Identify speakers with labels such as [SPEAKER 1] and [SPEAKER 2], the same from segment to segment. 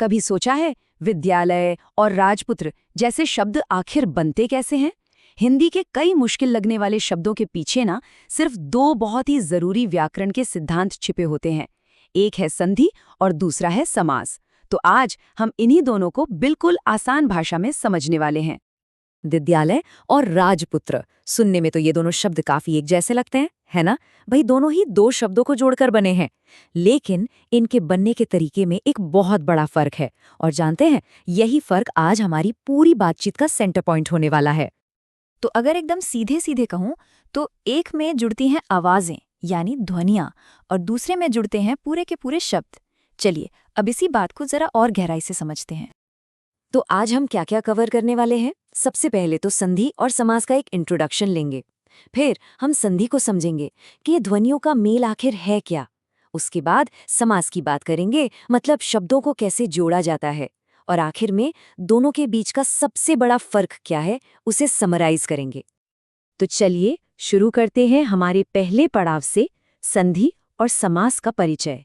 [SPEAKER 1] कभी सोचा है विद्यालय और राजपुत्र जैसे शब्द आखिर बनते कैसे हैं? हिंदी के कई मुश्किल लगने वाले शब्दों के पीछे ना सिर्फ दो बहुत ही जरूरी व्याकरण के सिद्धांत छिपे होते हैं। एक है संधि और दूसरा है समास। तो आज हम इन्हीं दोनों को बिल्कुल आसान भाषा में समझने वाले हैं।
[SPEAKER 2] विद्यालय और राजपुत्र, सुनने में तो ये दोनों शब्द काफी एक जैसे लगते हैं, है ना? भाई दोनों ही दो शब्दों को जोड़कर बने हैं, लेकिन इनके बनने के तरीके में एक बहुत बड़ा फर्क है। और जानते हैं, यही फर्क आज हमारी पूरी बातचीत का सेंटर पॉइंट होने वाला है।
[SPEAKER 3] तो अगर एकदम सीधे सीधे कहूं तो एक में जुड़ती हैं आवाजें यानी ध्वनियां और दूसरे में जुड़ते हैं पूरे के पूरे शब्द। चलिए अब इसी बात को जरा और गहराई से समझते हैं।
[SPEAKER 2] तो आज हम क्या क्या कवर करने वाले हैं? सबसे पहले तो संधि और समास का एक इंट्रोडक्शन लेंगे। फिर हम संधि को समझेंगे कि ये ध्वनियों का मेल आखिर है क्या। उसके बाद समास की बात करेंगे, मतलब शब्दों को कैसे जोड़ा जाता है। और आखिर में दोनों के बीच का सबसे बड़ा फर्क क्या है, उसे समराइज करेंगे।
[SPEAKER 1] तो चलिए शुरू करते हैं हमारे पहले पड़ाव से, संधि और समास का परिचय।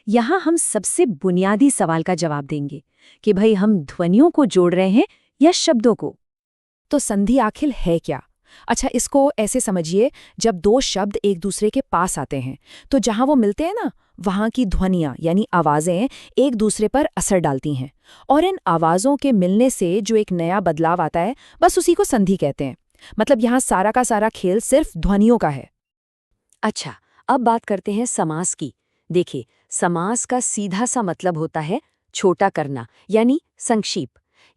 [SPEAKER 1] यहाँ हम सबसे बुनियादी सवाल का जवाब देंगे कि भाई हम ध्वनियों को जोड़ रहे हैं या शब्दों को।
[SPEAKER 3] तो संधि आखिर है क्या? अच्छा, इसको ऐसे समझिए, जब दो शब्द एक दूसरे के पास आते हैं तो जहां वो मिलते हैं ना, वहां की ध्वनियां यानी आवाजें एक दूसरे पर असर डालती हैं, और इन आवाजों के मिलने से जो एक नया बदलाव आता है, बस उसी को संधि कहते हैं। मतलब यहाँ सारा का सारा खेल सिर्फ ध्वनियों का है।
[SPEAKER 2] अच्छा, अब बात करते हैं समास की। देखिए, समास का सीधा सा मतलब होता है छोटा करना, यानी संक्षेप।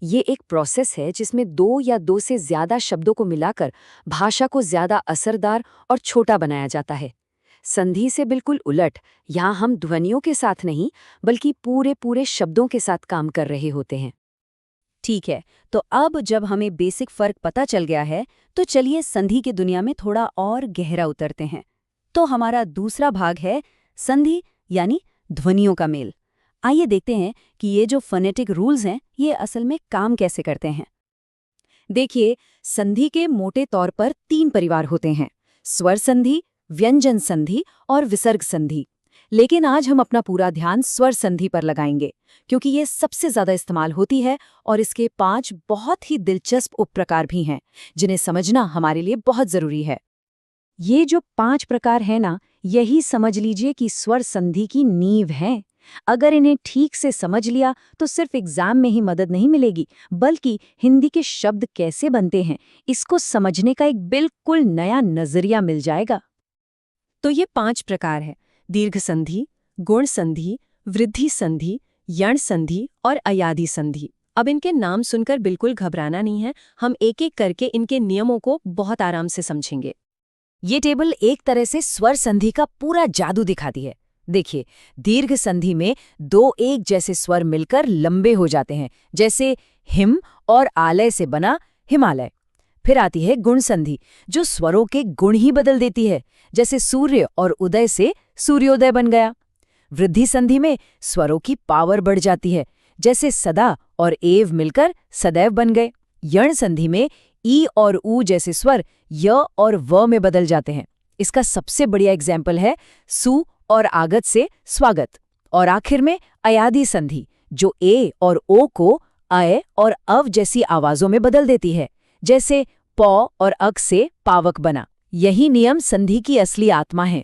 [SPEAKER 2] ये एक प्रोसेस है जिसमें दो या दो से ज्यादा शब्दों को मिलाकर भाषा को ज्यादा असरदार और छोटा बनाया जाता है। संधि से बिल्कुल उलट, यहाँ हम ध्वनियों के साथ नहीं बल्कि पूरे पूरे शब्दों के साथ काम कर रहे होते हैं।
[SPEAKER 1] ठीक है, तो अब जब हमें बेसिक फर्क पता चल गया है, तो चलिए संधि की दुनिया में थोड़ा और गहरा उतरते हैं। तो हमारा दूसरा भाग है संधि यानी ध्वनियों का मेल। आइए देखते हैं कि ये जो फोनेटिक रूल्स हैं, ये असल में काम कैसे करते हैं। देखिए, संधि के मोटे तौर पर 3 परिवार होते हैं: स्वर संधि, व्यंजन संधि और विसर्ग संधि। लेकिन आज हम अपना पूरा ध्यान स्वर संधि पर लगाएंगे, क्योंकि ये सबसे ज्यादा इस्तेमाल होती है और इसके 5 बहुत ही दिलचस्प उपप्रकार भी हैं, जिन्हें समझना हमारे लिए बहुत जरूरी है। ये जो 5 प्रकार हैं ना, यही समझ लीजिए कि स्वर संधि की नींव हैं। अगर इन्हें ठीक से समझ लिया तो सिर्फ एग्जाम में ही मदद नहीं मिलेगी, बल्कि हिंदी के शब्द कैसे बनते हैं, इसको समझने का एक बिल्कुल नया नजरिया मिल जाएगा। तो ये 5 प्रकार हैं: दीर्घ संधि, गुण संधि, वृद्धि संधि, यण संधि और अयादि संधि। अब इनके नाम सुनकर बिल्कुल घबराना नहीं है, हम एक एक करके इनके नियमों को बहुत आराम से समझेंगे। ये टेबल एक तरह से स्वर संधि का पूरा जादू दिखाती है। देखिए, दीर्घ संधि में 2 एक जैसे स्वर मिलकर लंबे हो जाते हैं, जैसे हिम और आलय से बना हिमालय। फिर आती है गुण संधि, जो स्वरों के गुण ही बदल देती है, जैसे सूर्य और उदय से सूर्योदय बन गया। वृद्धि संधि में स्वरों की पावर बढ़ जाती है, जैसे सदा और एव मिलकर सदैव बन गए। यण संधि में ई और ऊ जैसे स्वर य और व में बदल जाते हैं। इसका सबसे बढ़िया एग्जाम्पल है सु और आगत से स्वागत। और आखिर में अयादि संधि, जो ए और ओ को अय और अव जैसी आवाजों में बदल देती है, जैसे पौ और अक से पावक बना। यही नियम संधि की असली आत्मा है।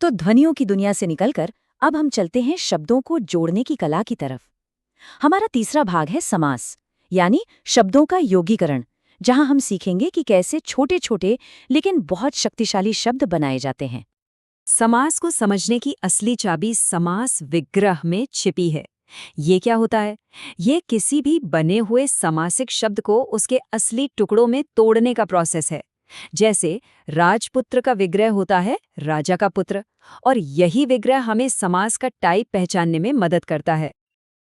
[SPEAKER 1] तो ध्वनियों की दुनिया से निकलकर अब हम चलते हैं शब्दों को जोड़ने की कला की तरफ। हमारा तीसरा भाग है समास, यानी शब्दों का योगीकरण, जहां हम सीखेंगे कि कैसे छोटे छोटे लेकिन बहुत शक्तिशाली शब्द बनाए जाते हैं। समास को समझने की असली चाबी समास विग्रह में छिपी है। ये क्या होता है? ये किसी भी बने हुए समासिक शब्द को उसके असली टुकड़ों में तोड़ने का प्रोसेस है। जैसे राजपुत्र का विग्रह होता है राजा का पुत्र, और यही विग्रह हमें समास का टाइप पहचानने में मदद करता है।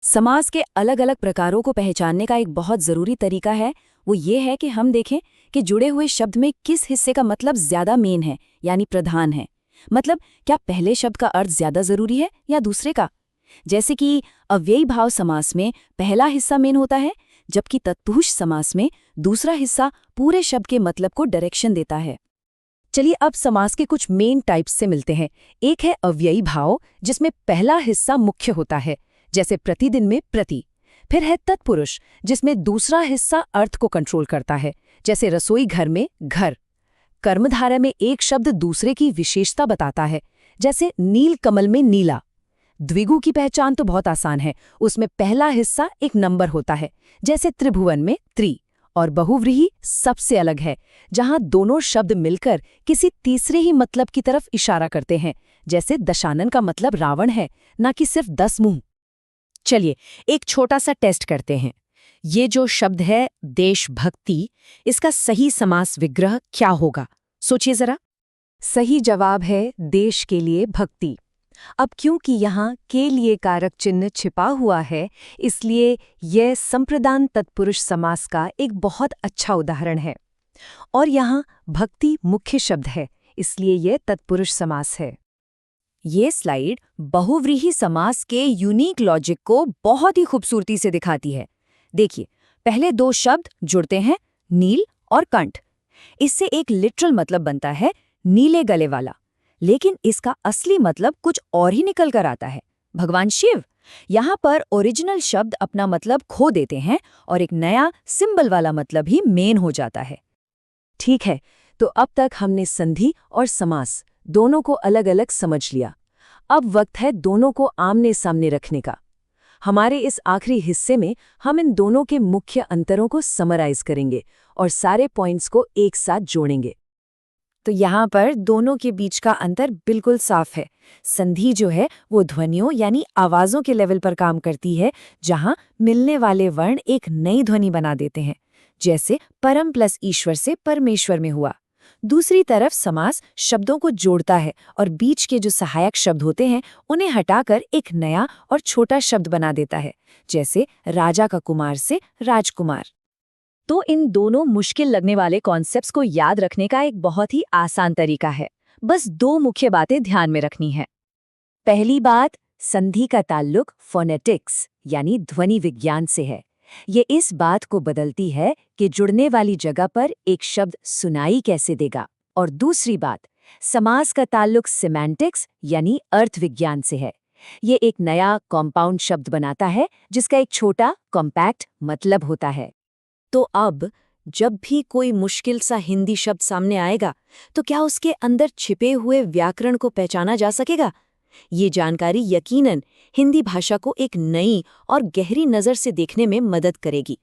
[SPEAKER 1] समास के अलग अलग प्रकारों को पहचानने का एक बहुत जरूरी तरीका है, वो ये है कि हम देखें कि जुड़े हुए शब्द में किस हिस्से का मतलब ज्यादा मेन है, यानी प्रधान है। मतलब क्या पहले शब्द का अर्थ ज्यादा जरूरी है या दूसरे का? जैसे कि अव्ययी भाव समास में पहला हिस्सा मेन होता है, जबकि तत्पुरुष समास में दूसरा हिस्सा पूरे शब्द के मतलब को डायरेक्शन देता है। चलिए अब समास के कुछ मेन टाइप्स से मिलते हैं। एक है अव्ययी भाव, जिसमें पहला हिस्सा मुख्य होता है,
[SPEAKER 3] जैसे प्रतिदिन में प्रति। फिर है तत्पुरुष, जिसमें दूसरा हिस्सा अर्थ को कंट्रोल करता है, जैसे रसोई घर में घर। कर्मधारय में एक शब्द दूसरे की विशेषता बताता है, जैसे नील कमल में नीला। द्विगु की पहचान तो बहुत आसान है, उसमें पहला हिस्सा एक नंबर होता है, जैसे त्रिभुवन में त्रि। और बहुव्रीहि सबसे अलग है, जहां दोनों शब्द मिलकर किसी तीसरे ही मतलब की तरफ इशारा करते हैं, जैसे दशानन का मतलब रावण है, ना कि सिर्फ 10 मुंह।
[SPEAKER 2] चलिए एक छोटा सा टेस्ट करते हैं। ये जो शब्द है देशभक्ति, इसका सही समास विग्रह क्या होगा? सोचिए जरा।
[SPEAKER 1] सही जवाब है देश के लिए भक्ति। अब क्योंकि यहाँ के लिए कारक चिन्ह छिपा हुआ है, इसलिए यह संप्रदान तत्पुरुष समास का एक बहुत अच्छा उदाहरण है। और यहाँ भक्ति मुख्य शब्द है, इसलिए यह तत्पुरुष समास है।
[SPEAKER 2] ये स्लाइड बहुव्रीहि समास के यूनिक लॉजिक को बहुत ही खूबसूरती से दिखाती है। देखिए, पहले 2 शब्द जुड़ते हैं, नील और कंठ। इससे एक लिटरल मतलब बनता है नीले गले वाला, लेकिन इसका असली मतलब कुछ और ही निकल कर आता है, भगवान शिव। यहाँ पर ओरिजिनल शब्द अपना मतलब खो देते हैं और एक नया सिंबल वाला मतलब ही मेन हो जाता है।
[SPEAKER 1] ठीक है, तो अब तक हमने संधि और समास दोनों को अलग अलग समझ लिया। अब वक्त है दोनों को आमने सामने रखने का। हमारे इस आखिरी हिस्से में हम इन दोनों के मुख्य अंतरों को समराइज करेंगे और सारे पॉइंट्स को एक साथ जोड़ेंगे।
[SPEAKER 2] तो यहाँ पर दोनों के बीच का अंतर बिल्कुल साफ है। संधि जो है वो ध्वनियों यानी आवाज़ों के लेवल पर काम करती है, जहाँ मिलने वाले वर्ण एक नई ध्वनि बना देते हैं, जैसे परम प्लस ईश्वर से परमेश्वर में हुआ। दूसरी तरफ समास शब्दों को जोड़ता है और बीच के जो सहायक शब्द होते हैं उन्हें हटाकर एक नया और छोटा शब्द बना देता है, जैसे राजा का कुमार से राजकुमार।
[SPEAKER 1] तो इन दोनों मुश्किल लगने वाले कॉन्सेप्ट्स को याद रखने का एक बहुत ही आसान तरीका है। बस 2 मुख्य बातें ध्यान में रखनी है।
[SPEAKER 2] पहली बात, संधि का ताल्लुक फोनेटिक्स यानी ध्वनि विज्ञान से है। ये इस बात को बदलती है कि जुड़ने वाली जगह पर एक शब्द सुनाई कैसे देगा। और दूसरी बात, समास का ताल्लुक सिमेंटिक्स यानी अर्थ विज्ञान से है। ये एक नया कॉम्पाउंड शब्द बनाता है जिसका एक छोटा कॉम्पैक्ट मतलब होता है। तो अब जब भी कोई मुश्किल सा हिंदी शब्द सामने आएगा, तो क्या उसके अंदर छिपे हुए व्याकरण को पहचाना जा सकेगा? ये जानकारी यकीनन हिंदी भाषा को एक नई और गहरी नज़र से देखने में मदद करेगी।